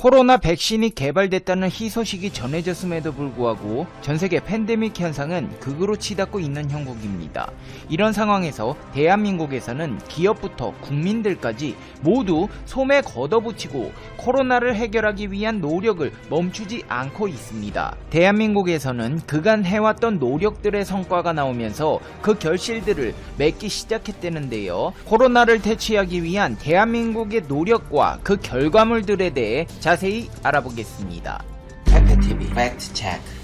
코로나 백신이 개발됐다는 희소식이 전해졌음에도 불구하고 전세계 팬데믹 현상은 극으로 치닫고 있는 형국입니다. 이런 상황에서 대한민국에서는 기업부터 국민들까지 모두 소매 걷어붙이고 코로나를 해결하기 위한 노력을 멈추지 않고 있습니다. 대한민국에서는 그간 해왔던 노력들의 성과가 나오면서 그 결실들을 맺기 시작했다는데요. 코로나를 퇴치하기 위한 대한민국의 노력과 그 결과물들에 대해 자세히 알아보겠습니다. 팩트TV 팩트체크.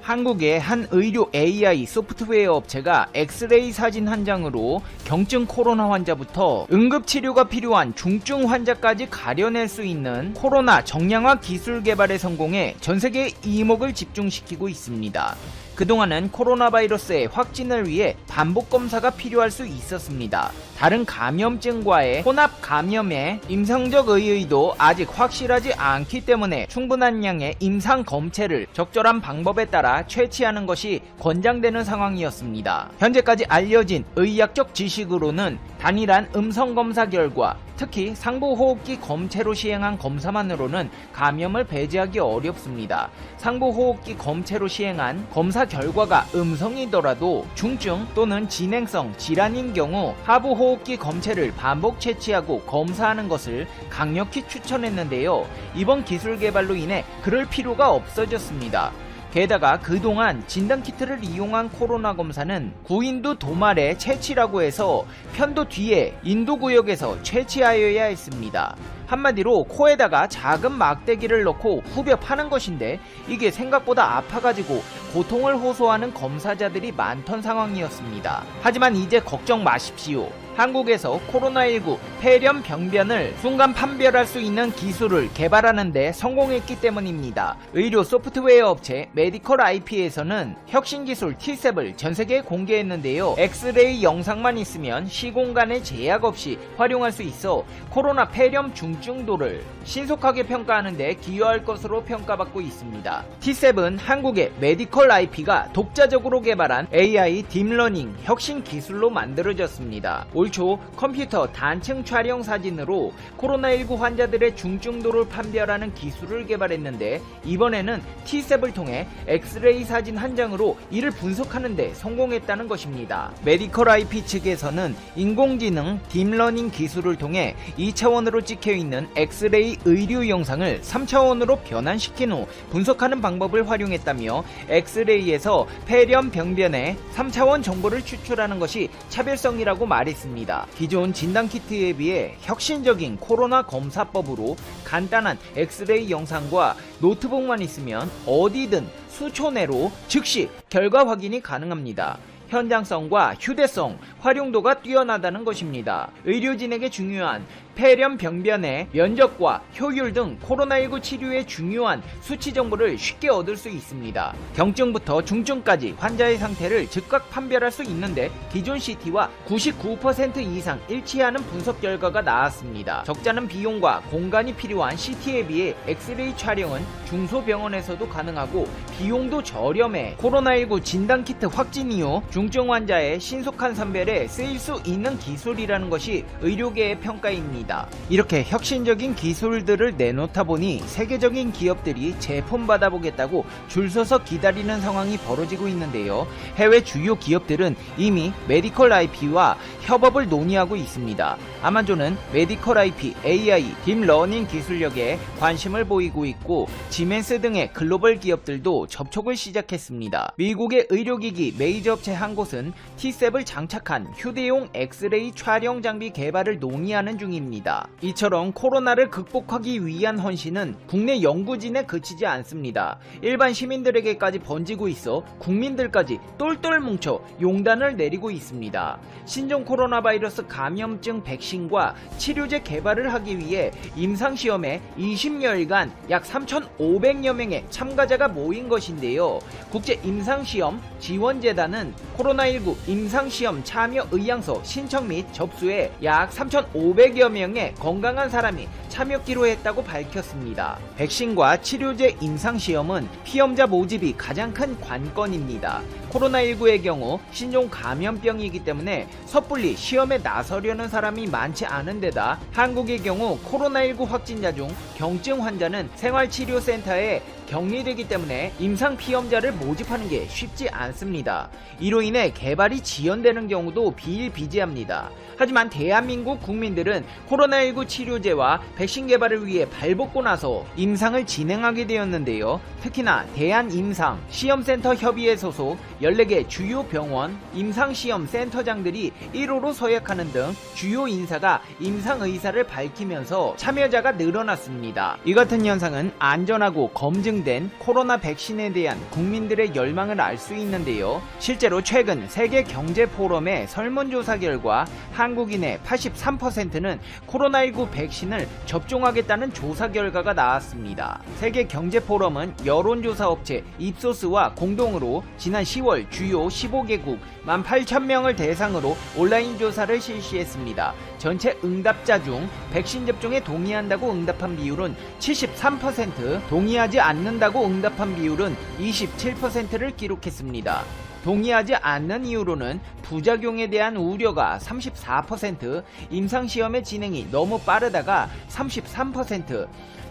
한국의 한 의료 AI 소프트웨어 업체가 엑스레이 사진 한 장으로 경증 코로나 환자부터 응급치료가 필요한 중증 환자까지 가려낼 수 있는 코로나 정량화 기술 개발에 성공해 전세계의 이목을 집중시키고 있습니다. 그동안은 코로나 바이러스의 확진을 위해 반복 검사가 필요할 수 있었습니다. 다른 감염증과의 혼합 감염의 임상적 의의도 아직 확실하지 않기 때문에 충분한 양의 임상 검체를 적절한 방법에 따라 채취하는 것이 권장되는 상황이었습니다. 현재까지 알려진 의학적 지식으로는 단일한 음성 검사 결과, 특히 상부호흡기 검체로 시행한 검사만으로는 감염을 배제하기 어렵습니다. 상부호흡기 검체로 시행한 검사 결과가 음성이더라도 중증 또는 진행성 질환인 경우 하부호흡기 검체를 반복 채취하고 검사하는 것을 강력히 추천했는데요. 이번 기술 개발로 인해 그럴 필요가 없어졌습니다. 게다가 그동안 진단키트를 이용한 코로나 검사는 구인도 도말에 채취라고 해서 편도 뒤에 인도구역에서 채취하여야 했습니다. 한마디로 코에다가 작은 막대기를 넣고 후벼 파는 것인데 이게 생각보다 아파가지고 고통을 호소하는 검사자들이 많던 상황이었습니다. 하지만 이제 걱정 마십시오. 한국에서 코로나19 폐렴 병변을 순간 판별할 수 있는 기술을 개발하는 데 성공했기 때문입니다. 의료 소프트웨어 업체 메디컬 IP에서는 혁신 기술 T-셉을 전세계에 공개했는데요. 엑스레이 영상만 있으면 시공간의 제약 없이 활용할 수 있어 코로나 폐렴 중증도를 신속하게 평가하는 데 기여할 것으로 평가받고 있습니다. T-셉은 한국의 메디컬 IP가 독자적으로 개발한 AI 딥러닝 혁신 기술로 만들어졌습니다. 올 초 컴퓨터 단층 촬영 사진으로 코로나19 환자들의 중증도를 판별하는 기술을 개발했는데 이번에는 T-셉을 통해 엑스레이 사진 한 장으로 이를 분석하는 데 성공했다는 것입니다. 메디컬 IP 측에서는 인공지능 딥러닝 기술을 통해 2차원으로 찍혀있는 엑스레이 의료 영상을 3차원으로 변환시킨 후 분석하는 방법을 활용했다며 엑스레이에서 폐렴 병변의 3차원 정보를 추출하는 것이 차별성이라고 말했습니다. 기존 진단키트에 비해 혁신적인 코로나 검사법으로 간단한 엑스레이 영상과 노트북만 있으면 어디든 수초 내로 즉시 결과 확인이 가능합니다. 현장성과 휴대성, 활용도가 뛰어나다는 것입니다. 의료진에게 중요한 폐렴 병변의 면적과 효율 등 코로나19 치료에 중요한 수치 정보를 쉽게 얻을 수 있습니다. 경증부터 중증까지 환자의 상태를 즉각 판별할 수 있는데 기존 CT와 99% 이상 일치하는 분석 결과가 나왔습니다. 적잖은 비용과 공간이 필요한 CT에 비해 엑스레이 촬영은 중소병원에서도 가능하고 비용도 저렴해 코로나19 진단키트 확진 이후 중증 환자의 신속한 선별에 쓰일 수 있는 기술이라는 것이 의료계의 평가입니다. 이렇게 혁신적인 기술들을 내놓다 보니 세계적인 기업들이 제품 받아보겠다고 줄 서서 기다리는 상황이 벌어지고 있는데요. 해외 주요 기업들은 이미 메디컬 IP와 협업을 논의하고 있습니다. 아마존은 메디컬 IP, AI, 딥러닝 기술력에 관심을 보이고 있고 지멘스 등의 글로벌 기업들도 접촉을 시작했습니다. 미국의 의료기기 메이저 업체 한 곳은 T-셉을 장착한 휴대용 엑스레이 촬영 장비 개발을 논의하는 중입니다. 이처럼 코로나를 극복하기 위한 헌신은 국내 연구진에 그치지 않습니다. 일반 시민들에게까지 번지고 있어 국민들까지 똘똘 뭉쳐 용단을 내리고 있습니다. 신종 코로나 바이러스 감염증 백신과 치료제 개발을 하기 위해 임상시험에 20여일간 약 3,500여 명의 참가자가 모인 것인데요. 국제임상시험 지원재단은 코로나19 임상시험 참여 의향서 신청 및 접수에 약 3,500여 명 명의 건강한 사람이 참여기로 했다고 밝혔습니다. 백신과 치료제 임상시험은 피험자 모집이 가장 큰 관건입니다. 코로나19의 경우 신종 감염병이기 때문에 섣불리 시험에 나서려는 사람이 많지 않은 데다 한국의 경우 코로나19 확진자 중 경증 환자는 생활치료센터에 격리되기 때문에 임상 피험자를 모집하는 게 쉽지 않습니다. 이로 인해 개발이 지연되는 경우도 비일비재합니다. 하지만 대한민국 국민들은 코로나19 치료제와 백신 개발을 위해 발벗고 나서 임상을 진행하게 되었는데요. 특히나 대한임상 시험센터 협의회 소속 14개 주요 병원 임상시험센터장들이 1호로 서약하는 등 주요 인사가 임상 의사를 밝히면서 참여자가 늘어났습니다. 이 같은 현상은 안전하고 검증된 코로나 백신에 대한 국민들의 열망을 알 수 있는데요. 실제로 최근 세계경제포럼의 설문조사 결과 한국인의 83%는 코로나19 백신을 접종하겠다는 조사 결과가 나왔습니다. 세계경제포럼은 여론조사 업체 입소스와 공동으로 지난 10월 주요 15개국 18,000명을 대상으로 온라인 조사를 실시했습니다. 전체 응답자 중 백신 접종에 동의한다고 응답한 비율은 73%, 동의하지 않는다고 응답한 비율은 27%를 기록했습니다. 동의하지 않는 이유로는 부작용에 대한 우려가 34%, 임상시험의 진행이 너무 빠르다가 33%,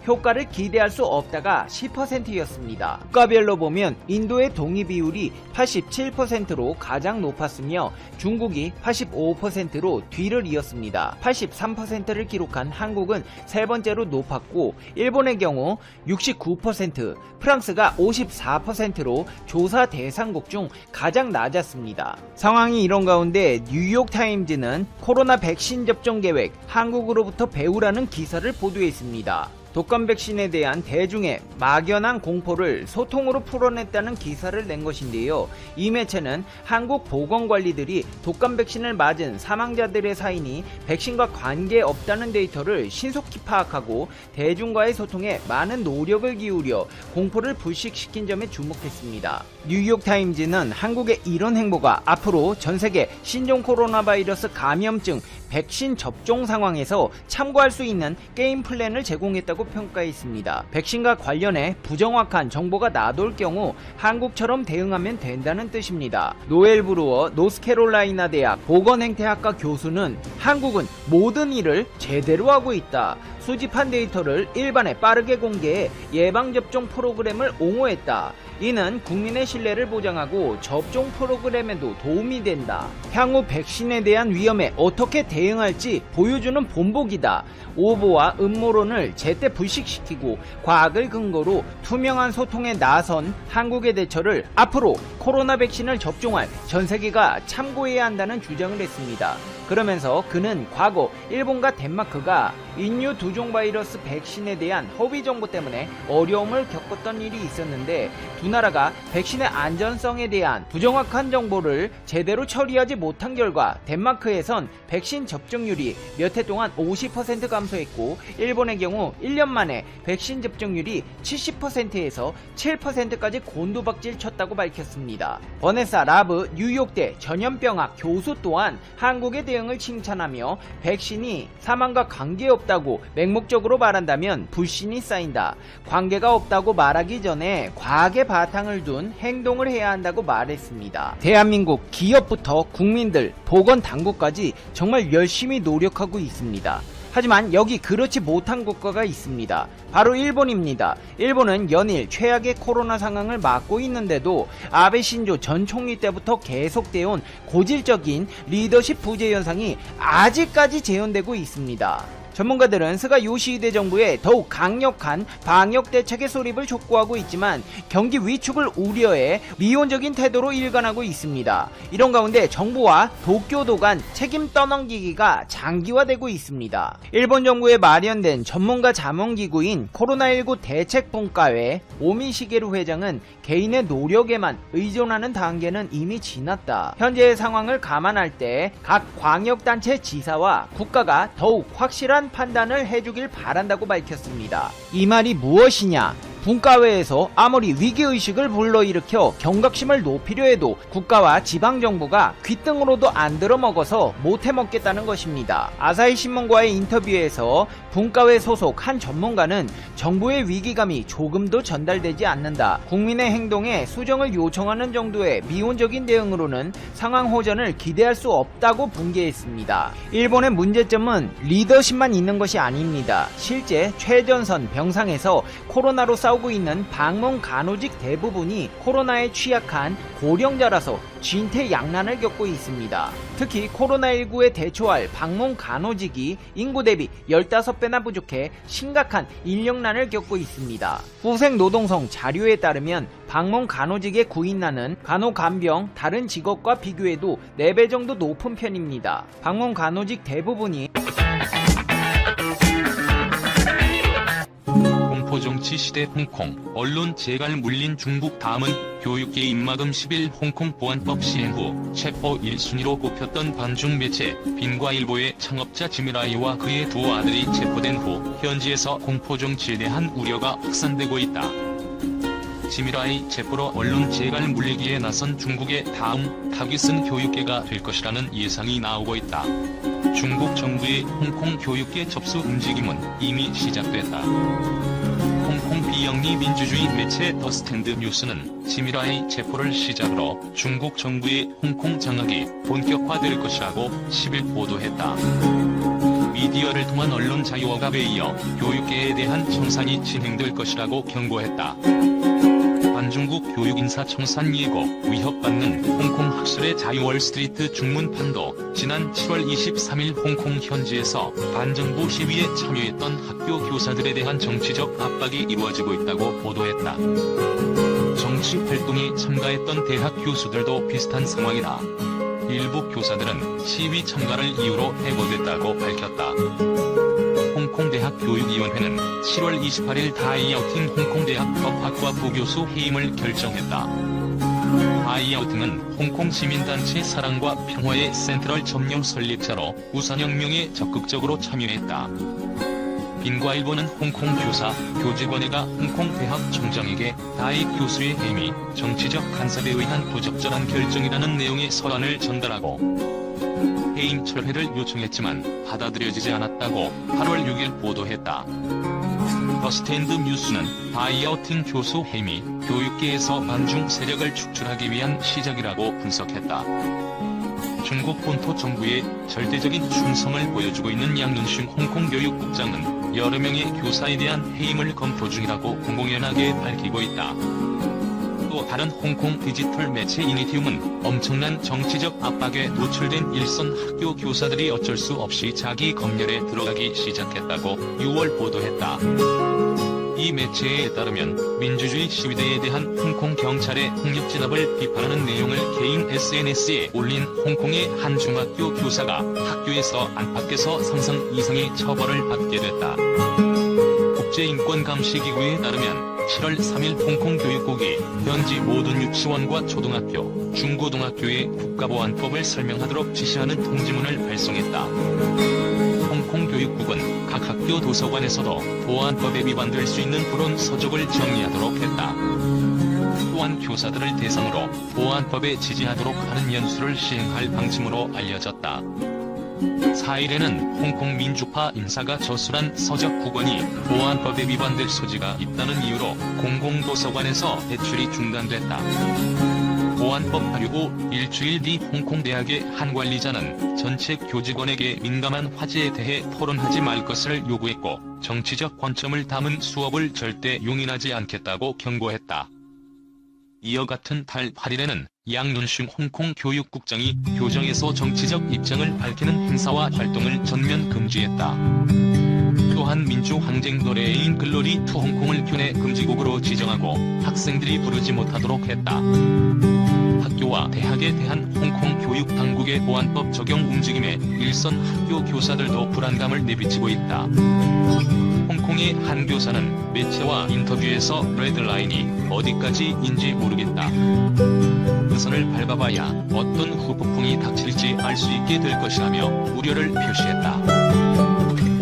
효과를 기대할 수 없다가 10%였습니다. 국가별로 보면 인도의 동의 비율이 87%로 가장 높았으며 중국이 85%로 뒤를 이었습니다. 83%를 기록한 한국은 세 번째로 높았고 일본의 경우 69%, 프랑스가 54%로 조사 대상국 중 가장 낮았습니다. 상황이 이런 가운데 뉴욕타임즈는 코로나 백신 접종 계획 한국으로부터 배우라는 기사를 보도했습니다. 독감 백신에 대한 대중의 막연한 공포를 소통으로 풀어냈다는 기사를 낸 것인데요. 이 매체는 한국 보건관리들이 독감 백신을 맞은 사망자들의 사인이 백신과 관계없다는 데이터를 신속히 파악하고 대중과의 소통에 많은 노력을 기울여 공포를 불식시킨 점에 주목했습니다. 뉴욕타임즈는 한국의 이런 행보가 앞으로 전세계 신종 코로나 바이러스 감염증 백신 접종 상황에서 참고할 수 있는 게임 플랜을 제공했다고 평가했습니다. 백신과 관련해 부정확한 정보가 나돌 경우 한국처럼 대응하면 된다는 뜻입니다. 노엘 브루어 노스캐롤라이나 대학 보건행태학과 교수는 한국은 모든 일을 제대로 하고 있다. 수집한 데이터를 일반에 빠르게 공개해 예방접종 프로그램을 옹호했다. 이는 국민의 신뢰를 보장하고 접종 프로그램에도 도움이 된다. 향후 백신에 대한 위험에 어떻게 대응할지 보여주는 본보기다. 오보와 음모론을 제때 불식시키고 과학을 근거로 투명한 소통에 나선 한국의 대처를 앞으로 코로나 백신을 접종할 전 세계가 참고해야 한다는 주장을 했습니다. 그러면서 그는 과거 일본과 덴마크가 인류 두종 바이러스 백신에 대한 허위 정보 때문에 어려움을 겪었던 일이 있었는데 두 나라가 백신의 안전성에 대한 부정확한 정보를 제대로 처리하지 못한 결과 덴마크에선 백신 접종률이 몇 해 동안 50% 감소했고 일본의 경우 1년 만에 백신 접종률이 70%에서 7%까지 곤두박질 쳤다고 밝혔습니다. 버네사 라브 뉴욕대 전염병학 교수 또한 한국의 대응을 칭찬하며 백신이 사망과 관계없다고 맹목적으로 말한다면 불신이 쌓인다. 관계가 없다고 말하기 전에 과학의 바탕을 둔 행동을 해야 한다고 말했습니다. 대한민국 기업부터 국민들, 보건당국까지 정말 열심히 노력하고 있습니다. 하지만 여기 그렇지 못한 국가가 있습니다. 바로 일본입니다. 일본은 연일 최악의 코로나 상황을 맞고 있는데도 아베 신조 전 총리 때부터 계속되어 온 고질적인 리더십 부재 현상이 아직까지 재현되고 있습니다. 전문가들은 스가 요시히데 정부의 더욱 강력한 방역 대책의 수립을 촉구하고 있지만 경기 위축을 우려해 미온적인 태도로 일관하고 있습니다. 이런 가운데 정부와 도쿄도 간 책임 떠넘기기가 장기화되고 있습니다. 일본 정부에 마련된 전문가 자문기구인 코로나19 대책분과회 오미시게루 회장은 개인의 노력에만 의존하는 단계는 이미 지났다. 현재의 상황을 감안할 때 각 광역단체 지사와 국가가 더욱 확실한 판단을 해주길 바란다고 밝혔습니다. 이 말이 무엇이냐? 분과회에서 아무리 위기의식을 불러일으켜 경각심을 높이려 해도 국가와 지방정부가 귓등으로도 안 들어먹어서 못해먹겠다는 것입니다. 아사히신문과의 인터뷰에서 분과회 소속 한 전문가는 정부의 위기감이 조금도 전달되지 않는다. 국민의 행동에 수정을 요청하는 정도의 미온적인 대응으로는 상황 호전을 기대할 수 없다고 분개했습니다. 일본의 문제점은 리더십만 있는 것이 아닙니다. 실제 최전선 병상에서 코로나로 싸우고 있는 방문 간호직 대부분이 코로나에 취약한 고령자라서 진퇴양난을 겪고 있습니다. 특히 코로나19에 대처할 방문 간호직이 인구 대비 15배나 부족해 심각한 인력난을 겪고 있습니다. 후생노동성 자료에 따르면 방문 간호직의 구인난은 간호간병 다른 직업과 비교해도 4배 정도 높은 편입니다. 방문 간호직 대부분이 공포정치 시대 홍콩 언론 재갈 물린 중국. 다음은 교육계 입막음 10일 홍콩 보안법 시행 후 체포 1순위로 꼽혔던 반중 매체 빈과일보의 창업자 지미라이와 그의 두 아들이 체포된 후 현지에서 공포정치에 대한 우려가 확산되고 있다. 지미라이 체포로 언론 재갈 물리기에 나선 중국의 다음 타깃은 교육계가 될 것이라는 예상이 나오고 있다. 중국 정부의 홍콩 교육계 접수 움직임은 이미 시작됐다. 홍콩 비영리 민주주의 매체 더 스탠드 뉴스는 지미라이 체포를 시작으로 중국 정부의 홍콩 장악이 본격화될 것이라고 10일 보도했다. 미디어를 통한 언론 자유 억압에 이어 교육계에 대한 청산이 진행될 것이라고 경고했다. 반중국 교육인사 청산 예고 위협받는 홍콩 학술의 자유. 월스트리트 중문판도 지난 7월 23일 홍콩 현지에서 반정부 시위에 참여했던 학교 교사들에 대한 정치적 압박이 이루어지고 있다고 보도했다. 정치 활동에 참가했던 대학 교수들도 비슷한 상황이다. 일부 교사들은 시위 참가를 이유로 해고됐다고 밝혔다. 홍콩대학 교육위원회는 7월 28일 다이아우팅 홍콩대학 법학과 부교수 해임을 결정했다. 다이아우팅은 홍콩 시민단체 사랑과 평화의 센트럴 점령 설립자로 우산혁명에 적극적으로 참여했다. 빈과일보는 홍콩 교사 교직원회가 홍콩대학 총장에게 다이 교수의 해임이 정치적 간섭에 의한 부적절한 결정이라는 내용의 서한을 전달하고 해임 철회를 요청했지만 받아들여지지 않았다고 8월 6일 보도했다. 더 스탠드 뉴스는 다이아우팅 교수 해임이 교육계에서 반중 세력을 축출하기 위한 시작이라고 분석했다. 중국 본토 정부의 절대적인 충성을 보여주고 있는 양눈싱 홍콩 교육국장은 여러 명의 교사에 대한 해임을 검토 중이라고 공공연하게 밝히고 있다. 또 다른 홍콩 디지털 매체 이니티움은 엄청난 정치적 압박에 노출된 일선 학교 교사들이 어쩔 수 없이 자기 검열에 들어가기 시작했다고 6월 보도했다. 이 매체에 따르면 민주주의 시위대에 대한 홍콩 경찰의 폭력 진압을 비판하는 내용을 개인 SNS에 올린 홍콩의 한 중학교 교사가 학교에서 안팎에서 상상 이상의 처벌을 받게 됐다. 국제인권감시기구에 따르면 7월 3일 홍콩 교육국이 현지 모든 유치원과 초등학교, 중고등학교에 국가보안법을 설명하도록 지시하는 통지문을 발송했다. 홍콩 교육국은 각 학교 도서관에서도 보안법에 위반될 수 있는 불온 서적을 정리하도록 했다. 또한 교사들을 대상으로 보안법에 지지하도록 하는 연수를 시행할 방침으로 알려졌다. 4일에는 홍콩 민주파 인사가 저술한 서적 9권이 보안법에 위반될 소지가 있다는 이유로 공공도서관에서 배출이 중단됐다. 보안법 발효 후 일주일 뒤 홍콩 대학의 한 관리자는 전체 교직원에게 민감한 화제에 대해 토론하지 말 것을 요구했고 정치적 관점을 담은 수업을 절대 용인하지 않겠다고 경고했다. 이어 같은 달 8일에는 양눈싱 홍콩 교육국장이 교정에서 정치적 입장을 밝히는 행사와 활동을 전면 금지했다. 또한 민주항쟁 노래인 글로리 투 홍콩을 교내 금지곡으로 지정하고 학생들이 부르지 못하도록 했다. 학교와 대학에 대한 홍콩 교육 당국의 보안법 적용 움직임에 일선 학교 교사들도 불안감을 내비치고 있다. 홍콩의 한 교사는 매체와 인터뷰에서 레드라인이 어디까지인지 모르겠다. 그 선을 밟아봐야 어떤 후폭풍이 닥칠지 알 수 있게 될 것이라며 우려를 표시했다.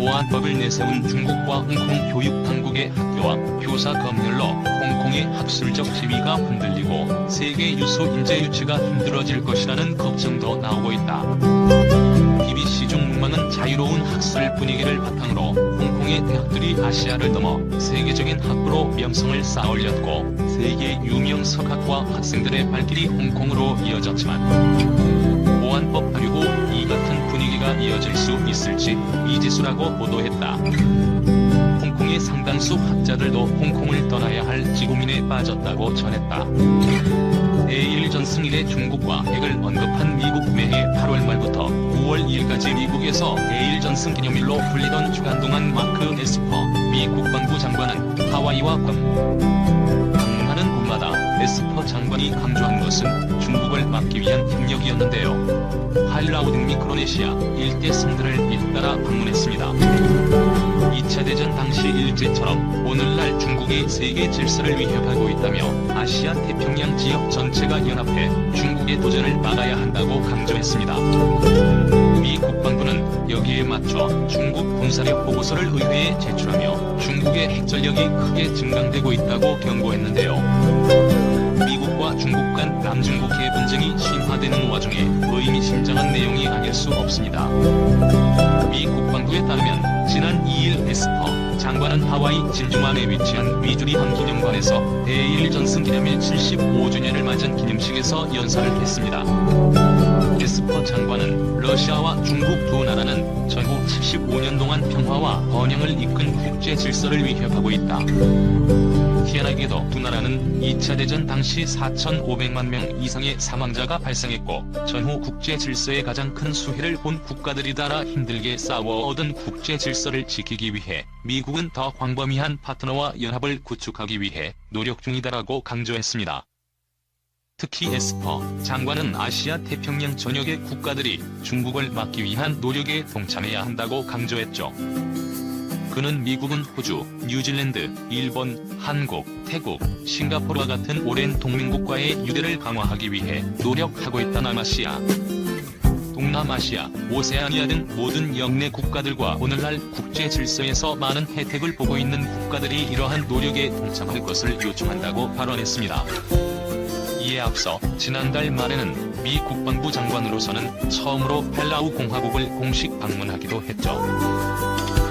보안법을 내세운 중국과 홍콩 교육당국의 학교와 교사 검열로 홍콩의 학술적 지위가 흔들리고 세계 유수 인재 유치가 힘들어질 것이라는 걱정도 나오고 있다. BBC 중문망은 자유로운 학술 분위기를 바탕으로 홍콩의 대학들이 아시아를 넘어 세계적인 학부로 명성을 쌓아올렸고 세계 유명 석학과 학생들의 발길이 홍콩으로 이어졌지만 보안법 발효 후 이 같은 분위기가 이어질 수 있을지 미지수라고 보도했다. 홍콩의 상당수 학자들도 홍콩을 떠나야 할 지구민에 빠졌다고 전했다. 대일 전승일의 중국과 핵을 언급한 미국 매해 8월 말부터 9월 2일까지 미국에서 대일 전승 기념일로 불리던 주간 동안 마크 에스퍼 미 국방부 장관은 하와이와 방문하는 곳마다 에스퍼 장관이 강조한 것은 중국을 막기 위한 협력이었는데요. 할라우 등 미크로네시아 일대 성들을 잇따라 방문했습니다. 2차 대전 당시 일제처럼 오늘날 중국이 세계 질서를 위협하고 있다며 아시아 태평양 지역 전체가 연합해 중국의 도전을 막아야 한다고 강조했습니다. 미 국방부는 여기에 맞춰 중국 군사력 보고서를 의회에 제출하며 중국의 핵전력이 크게 증강되고 있다고 경고했는데요. 미국과 중국 간 남중국 해 분쟁이 심화되는 와중에 의미심장한 내용이 아닐 수 없습니다. 미 국방부에 따르면 지난 2일 에스퍼 장관은 하와이 진주만에 위치한 미주리함 기념관에서 대일 전승 기념일 75주년을 맞은 기념식에서 연설을 했습니다. 에스퍼 장관은 러시아와 중국 두 나라는 전후 75년 동안 평화와 번영을 이끈 국제 질서를 위협하고 있다. 희한하게도 두 나라는 2차 대전 당시 4,500만 명 이상의 사망자가 발생했고 전후 국제 질서의 가장 큰 수혜를 본 국가들이다라 힘들게 싸워 얻은 국제 질서를 지키기 위해 미국은 더 광범위한 파트너와 연합을 구축하기 위해 노력 중이다라고 강조했습니다. 특히 에스퍼 장관은 아시아 태평양 전역의 국가들이 중국을 막기 위한 노력에 동참해야 한다고 강조했죠. 그는 미국은 호주, 뉴질랜드, 일본, 한국, 태국, 싱가포르와 같은 오랜 동맹국과의 유대를 강화하기 위해 노력하고 있다. 동남아시아, 오세아니아 등 모든 영내 국가들과 오늘날 국제 질서에서 많은 혜택을 보고 있는 국가들이 이러한 노력에 동참할 것을 요청한다고 발언했습니다. 이에 앞서 지난달 말에는 미 국방부 장관으로서는 처음으로 팔라우 공화국을 공식 방문하기도 했죠.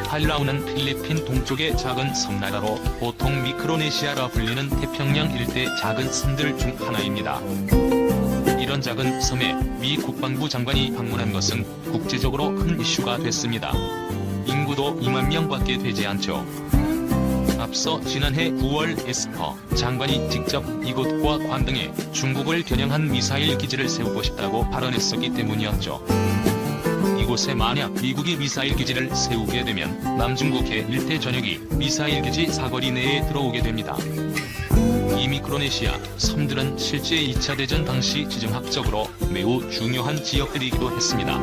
팔라우는 필리핀 동쪽의 작은 섬나라로 보통 미크로네시아라 불리는 태평양 일대 작은 섬들 중 하나입니다. 이런 작은 섬에 미 국방부 장관이 방문한 것은 국제적으로 큰 이슈가 됐습니다. 인구도 2만 명밖에 되지 않죠. 앞서 지난해 9월 에스퍼 장관이 직접 이곳과 관등에 중국을 겨냥한 미사일 기지를 세우고 싶다고 발언했었기 때문이었죠. 이곳에 만약 미국이 미사일 기지를 세우게 되면 남중국해 일대 전역이 미사일 기지 사거리 내에 들어오게 됩니다. 이 미크로네시아 섬들은 실제 2차 대전 당시 지정학적으로 매우 중요한 지역들이기도 했습니다.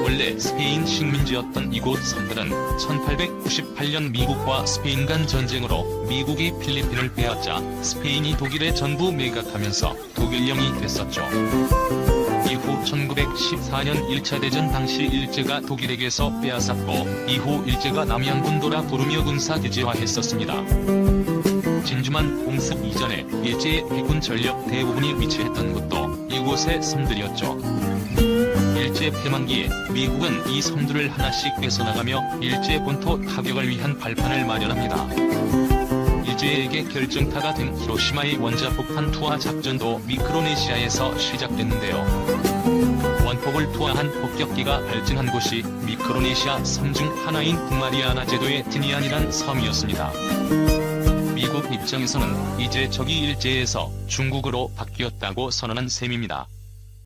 원래 스페인 식민지였던 이곳 섬들은 1898년 미국과 스페인 간 전쟁으로 미국이 필리핀을 빼앗자 스페인이 독일에 전부 매각하면서 독일령이 됐었죠. 이후 1914년 1차 대전 당시 일제가 독일에게서 빼앗았고 이후 일제가 남양군도라 부르며 군사기지화했었습니다. 진주만 공습 이전에 일제의 해군 전력 대부분이 위치했던 곳도 이곳의 섬들이었죠. 일제 폐만기에 미국은 이 섬들을 하나씩 뺏어나가며 일제 본토 타격을 위한 발판을 마련합니다. 일제에게 결정타가 된 히로시마의 원자폭탄 투하 작전도 미크로네시아에서 시작됐는데요. 원폭을 투하한 폭격기가 발진한 곳이 미크로네시아 섬 중 하나인 북마리아나 제도의 티니안이란 섬이었습니다. 미국 입장에서는 이제 적이 일제에서 중국으로 바뀌었다고 선언한 셈입니다.